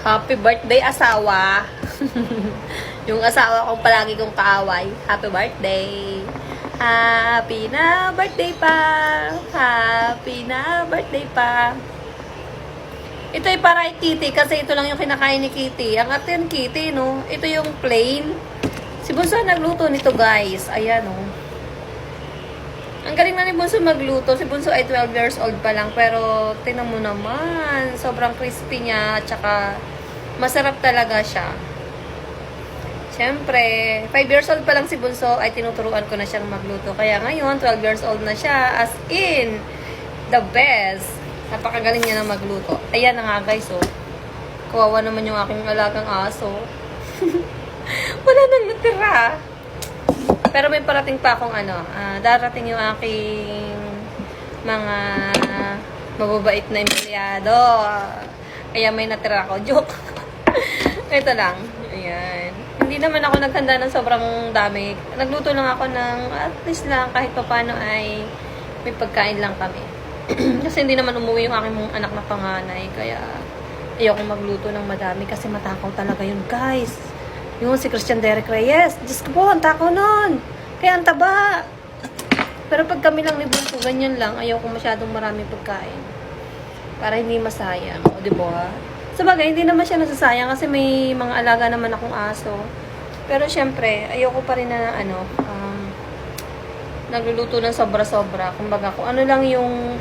Happy birthday, asawa. Yung asawa kong palagi kong kaaway. Happy birthday. Happy na birthday pa. Happy na birthday pa. Ito ay para kay Kitty kasi ito lang yung kinakain ni Kitty. Ang ate yung Kitty, no? Ito yung plain. Si Bunso nagluto nito, guys. Ayan, no? Ang galing na ni Bunso magluto. Si Bunso ay 12 years old pa lang. Pero, tingnan mo naman. Sobrang crispy niya. At saka, masarap talaga siya. Siyempre, 5 years old pa lang si Bunso ay tinuturuan ko na siyang magluto. Kaya ngayon, 12 years old na siya. As in, the best. Napakagaling niya na magluto. Ayan na nga, guys, oh. Kawawa naman yung aking alagang aso. Wala nang natira. Pero may parating pa akong darating yung aking mga mababait na empleyado. Kaya may natira ako. Joke. Ito lang. Ayan. Hindi naman ako naghanda ng sobrang dami. Nagluto lang ako ng at least lang kahit paano ay may pagkain lang kami. Kasi hindi naman umuwi yung aking anak na panganay. Kaya ayoko magluto ng madami kasi matakaw talaga yun, guys. Yung si Christian Derek Reyes. Diyos ko po, ang takaw nun. Kaya ang taba. Pero pag kami lang ni Bunso, ganyan lang. Ayoko masyadong marami pagkain. Para hindi masayang. O, diba? Sabagay, hindi naman siya nasasayang kasi may mga alaga naman akong aso. Pero syempre, ayoko pa rin na nagluluto ng sobra-sobra. Kumbaga, kung ano lang yung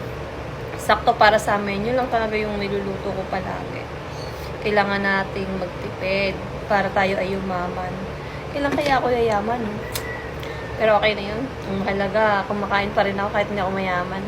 sakto para sa amin, yun lang talaga yung niluluto ko palagi. Kailangan nating magtipid para tayo ay yumaman. Kailan kaya ako yayaman? Pero okay na yun. Ang mahalaga, kumakain pa rin ako kahit hindi ako mayaman.